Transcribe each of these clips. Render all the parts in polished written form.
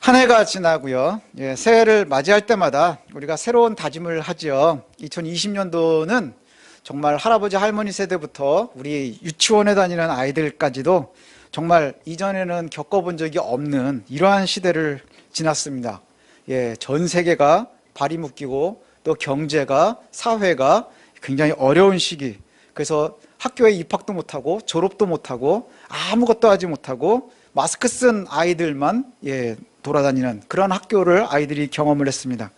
한 해가 지나고요. 새해를 맞이할 때마다 우리가 새로운 다짐을 하죠. 2020년도는 정말 할아버지 할머니 세대부터 우리 유치원에 다니는 아이들까지도 정말 이전에는 겪어본 적이 없는 이러한 시대를 지났습니다. 전 세계가 발이 묶이고 또 경제가, 사회가 굉장히 어려운 시기. 그래서 학교에 입학도 못하고 졸업도 못하고 아무것도 하지 못하고 마스크 쓴 아이들만 돌아다니는 그런 학교를 아이들이 경험을 했습니다.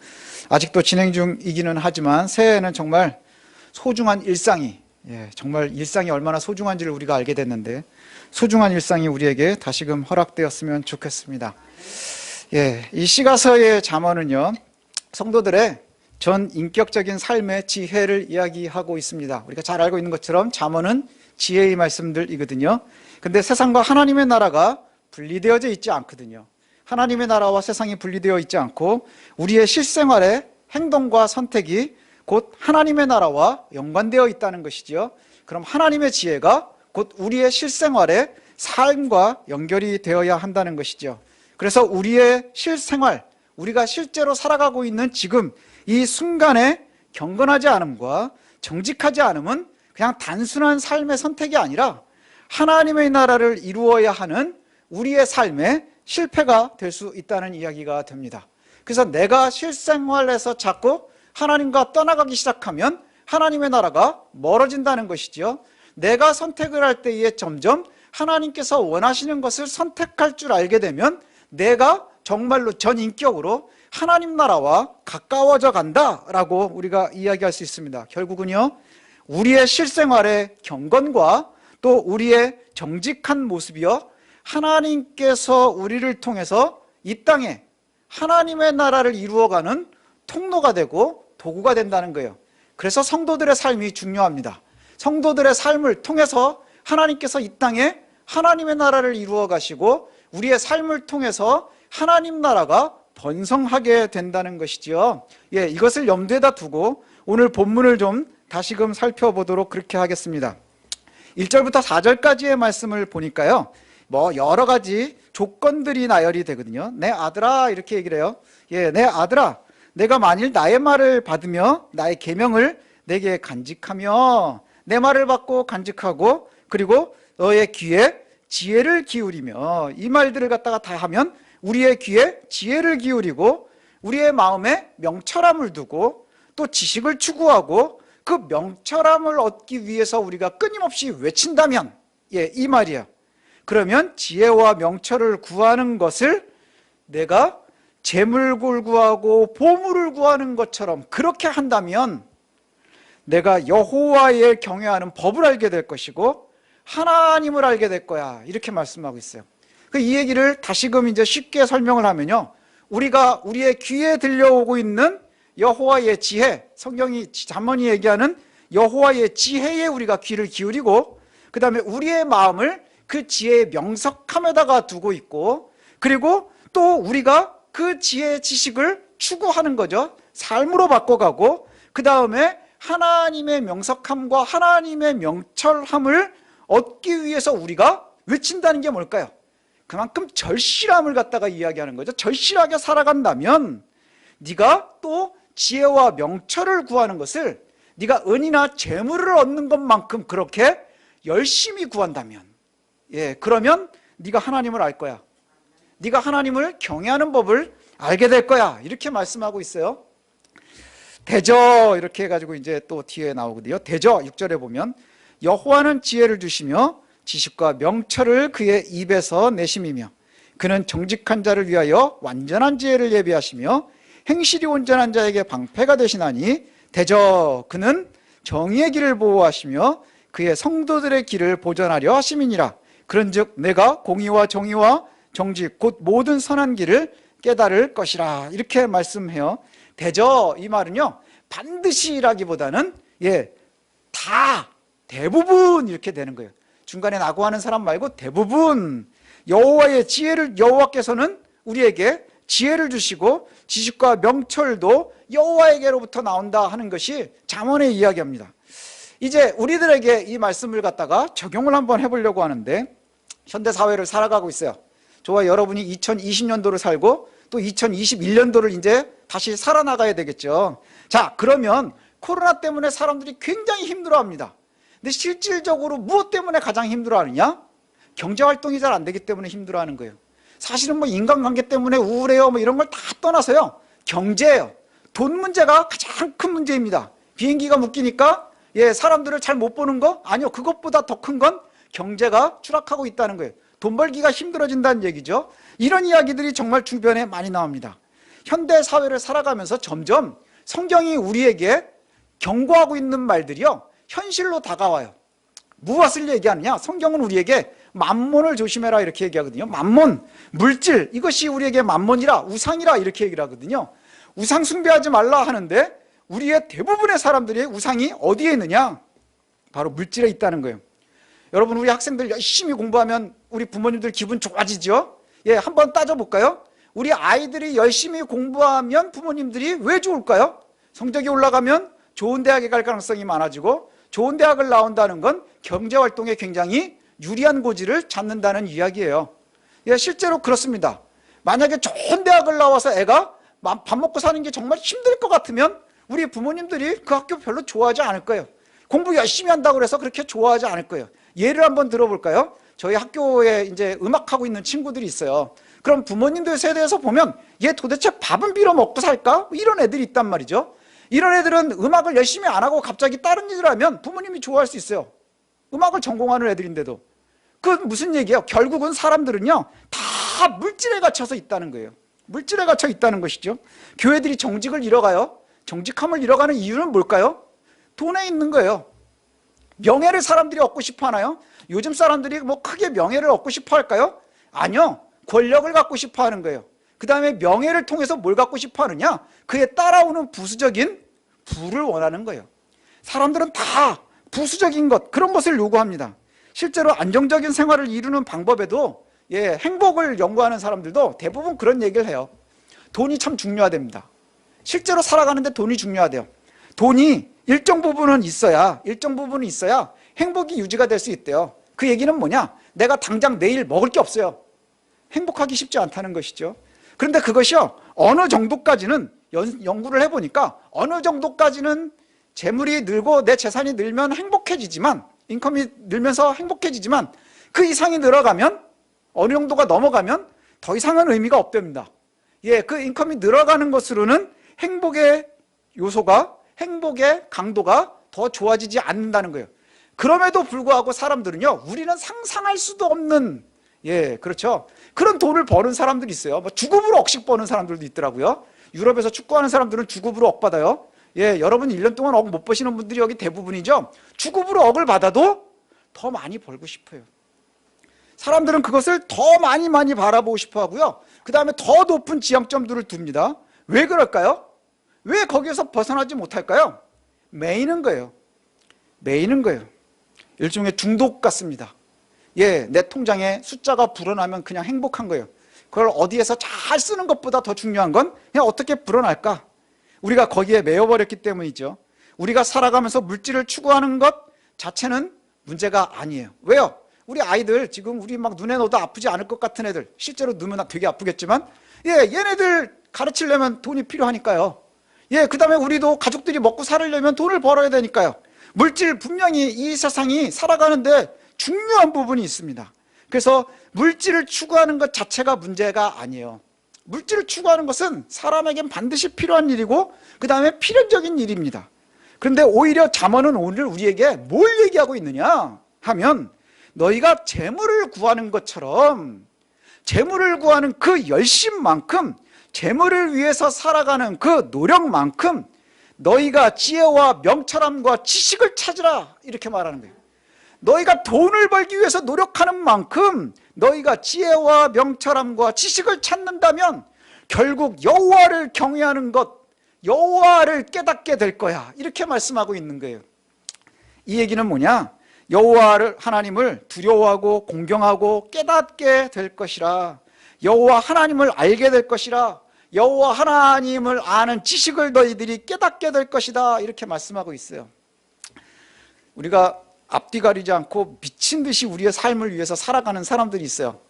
아직도 진행 중이기는 하지만 새해에는 정말 소중한 일상이, 정말 일상이 얼마나 소중한지를 우리가 알게 됐는데 소중한 일상이 우리에게 다시금 허락되었으면 좋겠습니다. 이 시가서의 잠언은요, 성도들의 전 인격적인 삶의 지혜를 이야기하고 있습니다. 우리가 잘 알고 있는 것처럼 잠언은 지혜의 말씀들이거든요. 근데 세상과 하나님의 나라가 분리되어져 있지 않거든요. 하나님의 나라와 세상이 분리되어 있지 않고 우리의 실생활의 행동과 선택이 곧 하나님의 나라와 연관되어 있다는 것이죠. 그럼 하나님의 지혜가 곧 우리의 실생활의 삶과 연결이 되어야 한다는 것이죠. 그래서 우리의 실생활, 우리가 실제로 살아가고 있는 지금 이 순간의 경건하지 않음과 정직하지 않음은 그냥 단순한 삶의 선택이 아니라 하나님의 나라를 이루어야 하는 우리의 삶의 실패가 될 수 있다는 이야기가 됩니다. 그래서 내가 실생활에서 자꾸 하나님과 떠나가기 시작하면 하나님의 나라가 멀어진다는 것이죠. 내가 선택을 할 때에 점점 하나님께서 원하시는 것을 선택할 줄 알게 되면 내가 정말로 전인격으로 하나님 나라와 가까워져 간다라고 우리가 이야기할 수 있습니다. 결국은요, 우리의 실생활의 경건과 또 우리의 정직한 모습이요, 하나님께서 우리를 통해서 이 땅에 하나님의 나라를 이루어가는 통로가 되고 도구가 된다는 거예요. 그래서 성도들의 삶이 중요합니다. 성도들의 삶을 통해서 하나님께서 이 땅에 하나님의 나라를 이루어 가시고 우리의 삶을 통해서 하나님 나라가 번성하게 된다는 것이지요. 이것을 염두에다 두고 오늘 본문을 좀 다시금 살펴보도록 그렇게 하겠습니다. 1절부터 4절까지의 말씀을 보니까요, 여러 가지 조건들이 나열이 되거든요. 내 아들아, 이렇게 얘기를 해요. 내 아들아, 내가 만일 나의 말을 받으며 나의 계명을 내게 간직하며 내 말을 받고 간직하고 그리고 너의 귀에 지혜를 기울이며, 이 말들을 갖다가 다 하면 우리의 귀에 지혜를 기울이고 우리의 마음에 명철함을 두고 또 지식을 추구하고 그 명철함을 얻기 위해서 우리가 끊임없이 외친다면, 이 말이야. 그러면 지혜와 명철을 구하는 것을 내가 재물을 구하고 보물을 구하는 것처럼 그렇게 한다면 내가 여호와의 경외하는 법을 알게 될 것이고 하나님을 알게 될 거야, 이렇게 말씀하고 있어요. 이 얘기를 다시금 이제 쉽게 설명을 하면요, 우리가 우리의 귀에 들려오고 있는 여호와의 지혜, 성경이 잠언이 얘기하는 여호와의 지혜에 우리가 귀를 기울이고 그 다음에 우리의 마음을 그 지혜의 명석함에다가 두고 있고, 그리고 또 우리가 그 지혜의 지식을 추구하는 거죠. 삶으로 바꿔가고 그 다음에 하나님의 명석함과 하나님의 명철함을 얻기 위해서 우리가 외친다는 게 뭘까요? 그만큼 절실함을 갖다가 이야기하는 거죠. 절실하게 살아간다면 네가 또 지혜와 명철을 구하는 것을 네가 은이나 재물을 얻는 것만큼 그렇게 열심히 구한다면, 그러면 네가 하나님을 알 거야. 네가 하나님을 경외하는 법을 알게 될 거야, 이렇게 말씀하고 있어요. 대저, 이렇게 해가지고 이제 또 뒤에 나오거든요. 대저 6절에 보면 여호와는 지혜를 주시며 지식과 명철을 그의 입에서 내심이며 그는 정직한 자를 위하여 완전한 지혜를 예비하시며 행실이 온전한 자에게 방패가 되시나니 대저, 그는 정의의 길을 보호하시며 그의 성도들의 길을 보전하려 하심이니라. 그런즉 내가 공의와 정의와 정직 곧 모든 선한 길을 깨달을 것이라, 이렇게 말씀해요. 대저, 이 말은요, 반드시라기보다는 다, 대부분 이렇게 되는 거예요. 중간에 낙오하는 사람 말고 대부분 여호와의 지혜를, 여호와께서는 우리에게 지혜를 주시고 지식과 명철도 여호와에게로부터 나온다 하는 것이 잠언의 이야기입니다. 이제 우리들에게 이 말씀을 갖다가 적용을 한번 해보려고 하는데, 현대사회를 살아가고 있어요. 저와 여러분이 2020년도를 살고 또 2021년도를 이제 다시 살아나가야 되겠죠. 자, 그러면 코로나 때문에 사람들이 굉장히 힘들어합니다. 근데 실질적으로 무엇 때문에 가장 힘들어하느냐? 경제활동이 잘 안 되기 때문에 힘들어하는 거예요. 사실은 뭐 인간관계 때문에 우울해요 뭐 이런 걸 다 떠나서요, 경제예요. 돈 문제가 가장 큰 문제입니다. 비행기가 묶이니까 사람들을 잘 못 보는 거? 아니요, 그것보다 더 큰 건 경제가 추락하고 있다는 거예요. 돈 벌기가 힘들어진다는 얘기죠. 이런 이야기들이 정말 주변에 많이 나옵니다. 현대 사회를 살아가면서 점점 성경이 우리에게 경고하고 있는 말들이요, 현실로 다가와요. 무엇을 얘기하느냐? 성경은 우리에게 만몬을 조심해라 이렇게 얘기하거든요. 만몬, 물질, 이것이 우리에게 만몬이라, 우상이라 이렇게 얘기를 하거든요. 우상 숭배하지 말라 하는데 우리의 대부분의 사람들의 우상이 어디에 있느냐? 바로 물질에 있다는 거예요. 여러분, 우리 학생들 열심히 공부하면 우리 부모님들 기분 좋아지죠? 한번 따져볼까요? 우리 아이들이 열심히 공부하면 부모님들이 왜 좋을까요? 성적이 올라가면 좋은 대학에 갈 가능성이 많아지고, 좋은 대학을 나온다는 건 경제활동에 굉장히 유리한 고지를 찾는다는 이야기예요. 실제로 그렇습니다. 만약에 좋은 대학을 나와서 애가 밥 먹고 사는 게 정말 힘들 것 같으면 우리 부모님들이 그 학교 별로 좋아하지 않을 거예요. 공부 열심히 한다고 해서 그렇게 좋아하지 않을 거예요. 예를 한번 들어볼까요? 저희 학교에 이제 음악하고 있는 친구들이 있어요. 그럼 부모님들 세대에서 보면 얘 도대체 밥은 빌어 먹고 살까? 이런 애들이 있단 말이죠. 이런 애들은 음악을 열심히 안 하고 갑자기 다른 일을 하면 부모님이 좋아할 수 있어요. 음악을 전공하는 애들인데도. 그건 무슨 얘기예요? 결국은 사람들은요, 다 물질에 갇혀서 있다는 거예요. 물질에 갇혀 있다는 것이죠. 교회들이 정직을 잃어가요. 정직함을 잃어가는 이유는 뭘까요? 돈에 있는 거예요. 명예를 사람들이 얻고 싶어 하나요? 요즘 사람들이 뭐 크게 명예를 얻고 싶어 할까요? 아니요, 권력을 갖고 싶어 하는 거예요. 그 다음에 명예를 통해서 뭘 갖고 싶어 하느냐? 그에 따라오는 부수적인 부를 원하는 거예요. 사람들은 다 부수적인 것, 그런 것을 요구합니다. 실제로 안정적인 생활을 이루는 방법에도 행복을 연구하는 사람들도 대부분 그런 얘기를 해요. 돈이 참 중요하답니다. 실제로 살아가는데 돈이 중요하대요. 돈이 일정 부분은 있어야 행복이 유지가 될 수 있대요. 그 얘기는 뭐냐? 내가 당장 내일 먹을 게 없어요. 행복하기 쉽지 않다는 것이죠. 그런데 그것이요, 어느 정도까지는 연구를 해보니까 어느 정도까지는 재물이 늘고 내 재산이 늘면 행복해지지만, 인컴이 늘면서 행복해지지만 그 이상이 늘어가면, 어느 정도가 넘어가면 더 이상은 의미가 없답니다. 그 인컴이 늘어가는 것으로는 행복의 요소가, 행복의 강도가 더 좋아지지 않는다는 거예요. 그럼에도 불구하고 사람들은요, 우리는 상상할 수도 없는, 그렇죠, 그런 돈을 버는 사람들이 있어요. 뭐 주급으로 억씩 버는 사람들도 있더라고요. 유럽에서 축구하는 사람들은 주급으로 억 받아요. 여러분 1년 동안 억 못 버시는 분들이 여기 대부분이죠. 주급으로 억을 받아도 더 많이 벌고 싶어요. 사람들은 그것을 더 많이 바라보고 싶어 하고요, 그 다음에 더 높은 지향점들을 둡니다. 왜 그럴까요? 왜 거기에서 벗어나지 못할까요? 매이는 거예요. 일종의 중독 같습니다. 내 통장에 숫자가 불어나면 그냥 행복한 거예요. 그걸 어디에서 잘 쓰는 것보다 더 중요한 건 그냥 어떻게 불어날까? 우리가 거기에 매여버렸기 때문이죠. 우리가 살아가면서 물질을 추구하는 것 자체는 문제가 아니에요. 왜요? 우리 아이들 지금 우리 막 눈에 넣어도 아프지 않을 것 같은 애들, 실제로 넣으면 되게 아프겠지만 얘네들 가르치려면 돈이 필요하니까요. 그 다음에 우리도 가족들이 먹고 살려면 돈을 벌어야 되니까요. 물질, 분명히 이 세상이 살아가는데 중요한 부분이 있습니다. 그래서 물질을 추구하는 것 자체가 문제가 아니에요. 물질을 추구하는 것은 사람에겐 반드시 필요한 일이고 그 다음에 필연적인 일입니다. 그런데 오히려 잠언은 오늘 우리에게 뭘 얘기하고 있느냐 하면, 너희가 재물을 구하는 것처럼 재물을 구하는 그 열심만큼, 재물을 위해서 살아가는 그 노력만큼 너희가 지혜와 명철함과 지식을 찾으라, 이렇게 말하는 거예요. 너희가 돈을 벌기 위해서 노력하는 만큼 너희가 지혜와 명철함과 지식을 찾는다면 결국 여호와를 경외하는 것, 여호와를 깨닫게 될 거야, 이렇게 말씀하고 있는 거예요. 이 얘기는 뭐냐? 여호와를, 하나님을 두려워하고 공경하고 깨닫게 될 것이라, 여호와 하나님을 알게 될 것이라, 여호와 하나님을 아는 지식을 너희들이 깨닫게 될 것이다, 이렇게 말씀하고 있어요. 우리가 앞뒤 가리지 않고 미친 듯이 우리의 삶을 위해서 살아가는 사람들이 있어요.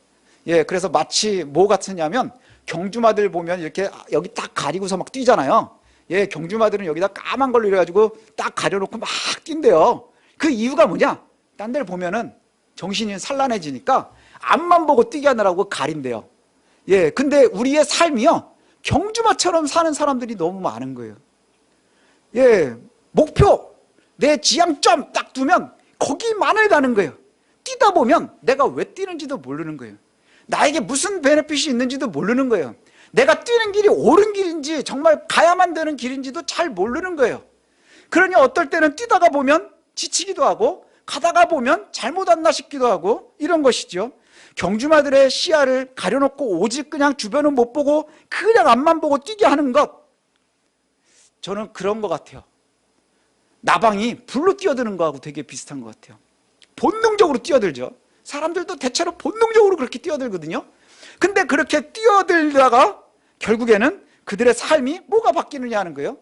예, 그래서 마치 뭐 같으냐면 경주마들 보면 이렇게 여기 딱 가리고서 막 뛰잖아요. 예, 경주마들은 여기다 까만 걸로 이래가지고 딱 가려놓고 막 뛴대요. 그 이유가 뭐냐? 딴 데를 보면은 정신이 산란해지니까 앞만 보고 뛰게 하느라고 가린대요. 예, 근데 우리의 삶이요, 경주마처럼 사는 사람들이 너무 많은 거예요. 예, 목표, 내 지향점 딱 두면 거기만을 가는 거예요. 뛰다 보면 내가 왜 뛰는지도 모르는 거예요. 나에게 무슨 베네핏이 있는지도 모르는 거예요. 내가 뛰는 길이 옳은 길인지 정말 가야만 되는 길인지도 잘 모르는 거예요. 그러니 어떨 때는 뛰다가 보면 지치기도 하고 가다가 보면 잘못 왔나 싶기도 하고 이런 것이죠. 경주마들의 시야를 가려놓고 오직 그냥 주변은 못 보고 그냥 앞만 보고 뛰게 하는 것, 저는 그런 것 같아요. 나방이 불로 뛰어드는 거하고 되게 비슷한 것 같아요. 본능적으로 뛰어들죠. 사람들도 대체로 본능적으로 그렇게 뛰어들거든요. 근데 그렇게 뛰어들다가 결국에는 그들의 삶이 뭐가 바뀌느냐 하는 거예요.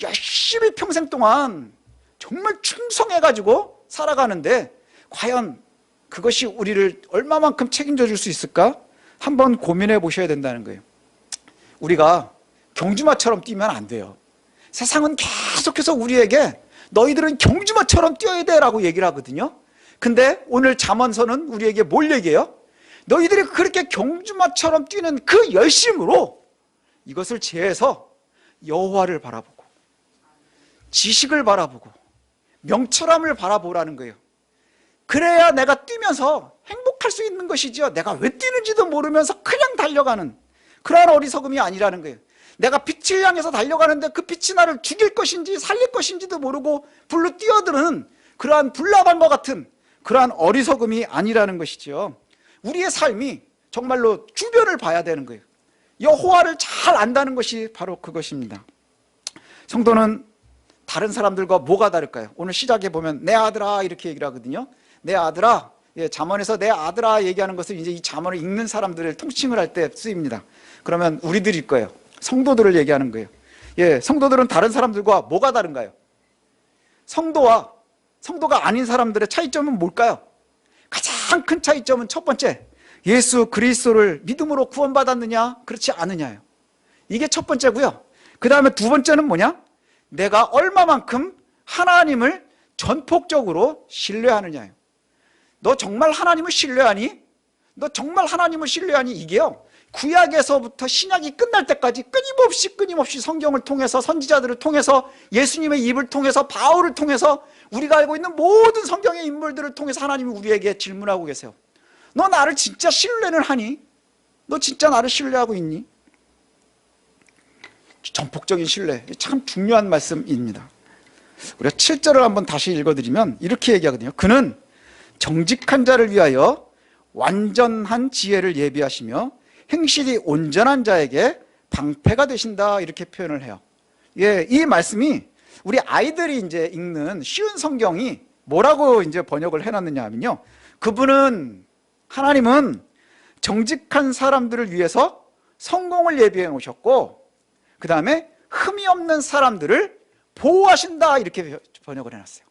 열심히 평생 동안 정말 충성해가지고 살아가는데 과연 그것이 우리를 얼마만큼 책임져 줄 수 있을까? 한번 고민해 보셔야 된다는 거예요. 우리가 경주마처럼 뛰면 안 돼요. 세상은 계속해서 우리에게 너희들은 경주마처럼 뛰어야 돼 라고 얘기를 하거든요. 근데 오늘 잠언서는 우리에게 뭘 얘기해요? 너희들이 그렇게 경주마처럼 뛰는 그 열심으로 이것을 제해서 여호와를 바라보고 지식을 바라보고 명철함을 바라보라는 거예요. 그래야 내가 뛰면서 행복할 수 있는 것이죠. 내가 왜 뛰는지도 모르면서 그냥 달려가는 그러한 어리석음이 아니라는 거예요. 내가 빛을 향해서 달려가는데 그 빛이 나를 죽일 것인지 살릴 것인지도 모르고 불로 뛰어드는 그러한 불나방과 같은 그러한 어리석음이 아니라는 것이죠. 우리의 삶이 정말로 주변을 봐야 되는 거예요. 여호와를 잘 안다는 것이 바로 그것입니다. 성도는 다른 사람들과 뭐가 다를까요? 오늘 시작에 보면 내 아들아 이렇게 얘기를 하거든요. 내 아들아, 예, 잠언에서 내 아들아 얘기하는 것을 이제 이 잠언을 읽는 사람들을 통칭을 할 때 쓰입니다. 그러면 우리들일 거예요. 성도들을 얘기하는 거예요. 예, 성도들은 다른 사람들과 뭐가 다른가요? 성도와 성도가 아닌 사람들의 차이점은 뭘까요? 가장 큰 차이점은 첫 번째, 예수 그리스도를 믿음으로 구원받았느냐 그렇지 않느냐예요. 이게 첫 번째고요. 그 다음에 두 번째는 뭐냐? 내가 얼마만큼 하나님을 전폭적으로 신뢰하느냐예요. 너 정말 하나님을 신뢰하니? 너 정말 하나님을 신뢰하니? 이게요, 구약에서부터 신약이 끝날 때까지 끊임없이 성경을 통해서 선지자들을 통해서 예수님의 입을 통해서 바울을 통해서 우리가 알고 있는 모든 성경의 인물들을 통해서 하나님이 우리에게 질문하고 계세요. 너 나를 진짜 신뢰는 하니? 너 진짜 나를 신뢰하고 있니? 전폭적인 신뢰, 참 중요한 말씀입니다. 우리가 7절을 한번 다시 읽어드리면 이렇게 얘기하거든요. 그는 정직한 자를 위하여 완전한 지혜를 예비하시며 행실이 온전한 자에게 방패가 되신다 이렇게 표현을 해요. 예, 이 말씀이 우리 아이들이 이제 읽는 쉬운 성경이 뭐라고 이제 번역을 해놨느냐 하면요, 그분은 하나님은 정직한 사람들을 위해서 성공을 예비해 놓으셨고 그 다음에 흠이 없는 사람들을 보호하신다 이렇게 번역을 해놨어요.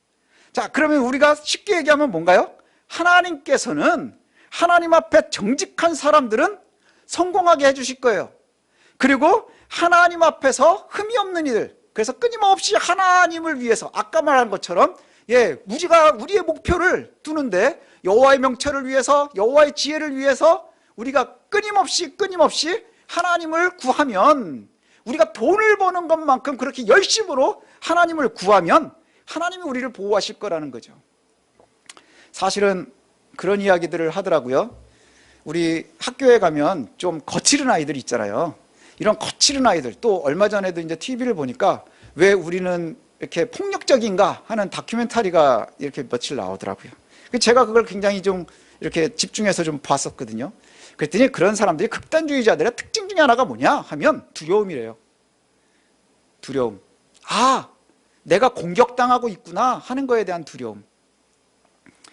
자, 그러면 우리가 쉽게 얘기하면 뭔가요? 하나님께서는 하나님 앞에 정직한 사람들은 성공하게 해주실 거예요. 그리고 하나님 앞에서 흠이 없는 이들, 그래서 끊임없이 하나님을 위해서 아까 말한 것처럼 우리가 우리의 목표를 두는데 여호와의 명철을 위해서 여호와의 지혜를 위해서 우리가 끊임없이 하나님을 구하면, 우리가 돈을 버는 것만큼 그렇게 열심으로 하나님을 구하면 하나님이 우리를 보호하실 거라는 거죠. 사실은 그런 이야기들을 하더라고요. 우리 학교에 가면 좀 거칠은 아이들 있잖아요. 이런 거칠은 아이들, 또 얼마 전에도 이제 TV를 보니까 왜 우리는 이렇게 폭력적인가 하는 다큐멘터리가 이렇게 며칠 나오더라고요. 제가 그걸 굉장히 좀 이렇게 집중해서 좀 봤었거든요. 그랬더니 그런 사람들이 극단주의자들의 특징 중에 하나가 뭐냐 하면 두려움이래요. 두려움. 아, 내가 공격당하고 있구나 하는 거에 대한 두려움.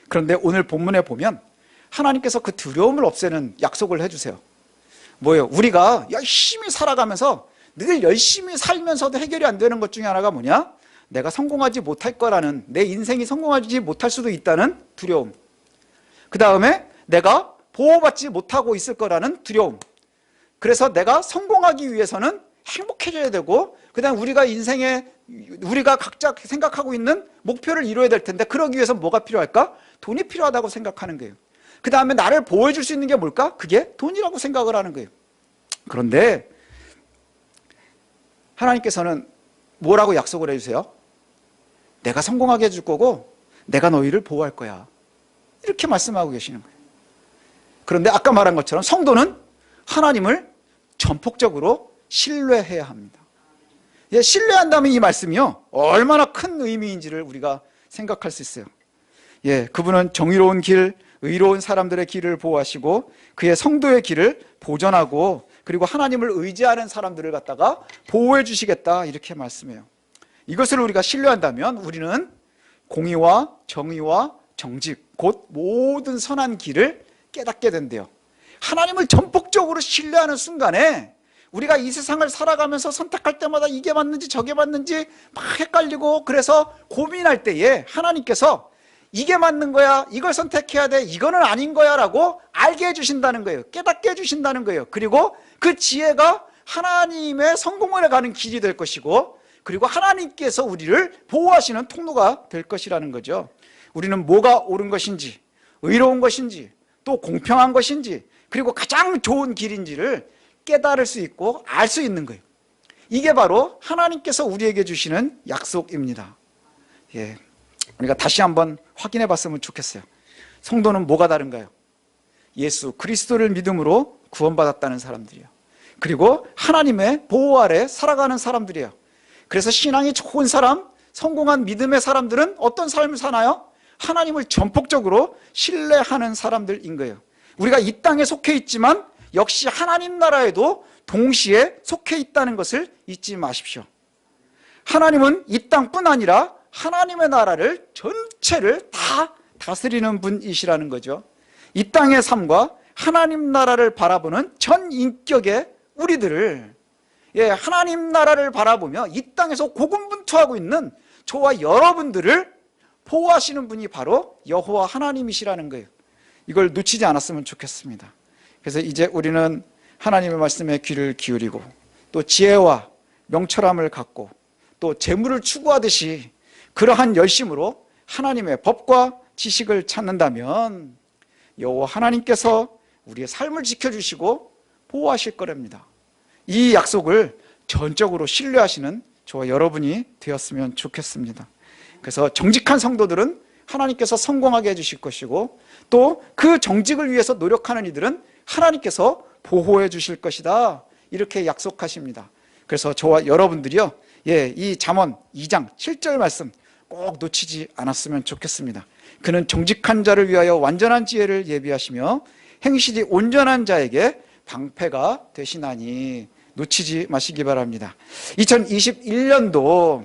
그런데 오늘 본문에 보면 하나님께서 그 두려움을 없애는 약속을 해주세요. 뭐예요? 우리가 열심히 살아가면서 늘 열심히 살면서도 해결이 안 되는 것 중에 하나가 뭐냐? 내가 성공하지 못할 거라는, 내 인생이 성공하지 못할 수도 있다는 두려움. 그 다음에 내가 보호받지 못하고 있을 거라는 두려움. 그래서 내가 성공하기 위해서는 행복해져야 되고, 그 다음 우리가 인생에 우리가 각자 생각하고 있는 목표를 이루어야 될 텐데, 그러기 위해서 뭐가 필요할까? 돈이 필요하다고 생각하는 거예요. 그 다음에 나를 보호해 줄 수 있는 게 뭘까? 그게 돈이라고 생각을 하는 거예요. 그런데 하나님께서는 뭐라고 약속을 해주세요? 내가 성공하게 해줄 거고 내가 너희를 보호할 거야, 이렇게 말씀하고 계시는 거예요. 그런데 아까 말한 것처럼 성도는 하나님을 전폭적으로 신뢰해야 합니다. 예, 신뢰한다면 이 말씀이요, 얼마나 큰 의미인지를 우리가 생각할 수 있어요. 예, 그분은 정의로운 길, 의로운 사람들의 길을 보호하시고 그의 성도의 길을 보전하고, 그리고 하나님을 의지하는 사람들을 갖다가 보호해 주시겠다, 이렇게 말씀해요. 이것을 우리가 신뢰한다면 우리는 공의와 정의와 정직, 곧 모든 선한 길을 깨닫게 된대요. 하나님을 전폭적으로 신뢰하는 순간에 우리가 이 세상을 살아가면서 선택할 때마다 이게 맞는지 저게 맞는지 막 헷갈리고, 그래서 고민할 때에 하나님께서 이게 맞는 거야, 이걸 선택해야 돼, 이거는 아닌 거야 라고 알게 해주신다는 거예요. 깨닫게 해주신다는 거예요. 그리고 그 지혜가 하나님의 성공을 가는 길이 될 것이고, 그리고 하나님께서 우리를 보호하시는 통로가 될 것이라는 거죠. 우리는 뭐가 옳은 것인지, 의로운 것인지, 또 공평한 것인지, 그리고 가장 좋은 길인지를 깨달을 수 있고 알 수 있는 거예요. 이게 바로 하나님께서 우리에게 주시는 약속입니다. 예, 우리가 다시 한번 확인해 봤으면 좋겠어요. 성도는 뭐가 다른가요? 예수 그리스도를 믿음으로 구원받았다는 사람들이에요. 그리고 하나님의 보호 아래 살아가는 사람들이에요. 그래서 신앙이 좋은 사람, 성공한 믿음의 사람들은 어떤 삶을 사나요? 하나님을 전폭적으로 신뢰하는 사람들인 거예요. 우리가 이 땅에 속해 있지만 역시 하나님 나라에도 동시에 속해 있다는 것을 잊지 마십시오. 하나님은 이 땅뿐 아니라 하나님의 나라를 전체를 다 다스리는 분이시라는 거죠. 이 땅의 삶과 하나님 나라를 바라보는 전 인격의 우리들을, 예, 하나님 나라를 바라보며 이 땅에서 고군분투하고 있는 저와 여러분들을 보호하시는 분이 바로 여호와 하나님이시라는 거예요. 이걸 놓치지 않았으면 좋겠습니다. 그래서 이제 우리는 하나님의 말씀에 귀를 기울이고, 또 지혜와 명철함을 갖고, 또 재물을 추구하듯이 그러한 열심으로 하나님의 법과 지식을 찾는다면 여호와 하나님께서 우리의 삶을 지켜주시고 보호하실 거랍니다. 이 약속을 전적으로 신뢰하시는 저와 여러분이 되었으면 좋겠습니다. 그래서 정직한 성도들은 하나님께서 성공하게 해주실 것이고, 또 그 정직을 위해서 노력하는 이들은 하나님께서 보호해 주실 것이다, 이렇게 약속하십니다. 그래서 저와 여러분들이요, 예, 이 잠언 2장 7절 말씀 꼭 놓치지 않았으면 좋겠습니다. 그는 정직한 자를 위하여 완전한 지혜를 예비하시며 행실이 온전한 자에게 방패가 되시나니, 놓치지 마시기 바랍니다. 2021년도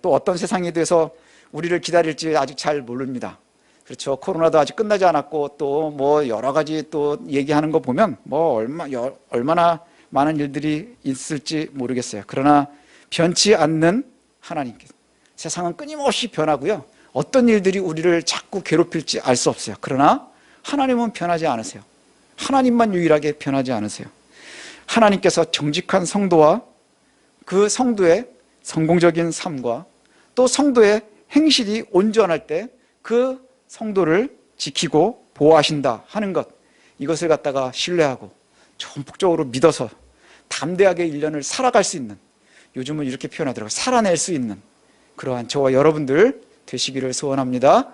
또 어떤 세상에 대해서 우리를 기다릴지 아직 잘 모릅니다. 그렇죠. 코로나도 아직 끝나지 않았고, 또 뭐 여러 가지 또 얘기하는 거 보면 뭐 얼마나 많은 일들이 있을지 모르겠어요. 그러나 변치 않는 하나님께서, 세상은 끊임없이 변하고요, 어떤 일들이 우리를 자꾸 괴롭힐지 알 수 없어요. 그러나 하나님은 변하지 않으세요. 하나님만 유일하게 변하지 않으세요. 하나님께서 정직한 성도와 그 성도의 성공적인 삶과 또 성도의 행실이 온전할 때 그 성도를 지키고 보호하신다 하는 것, 이것을 갖다가 신뢰하고 전폭적으로 믿어서 담대하게 1년을 살아갈 수 있는, 요즘은 이렇게 표현하더라고요, 살아낼 수 있는 그러한 저와 여러분들 되시기를 소원합니다.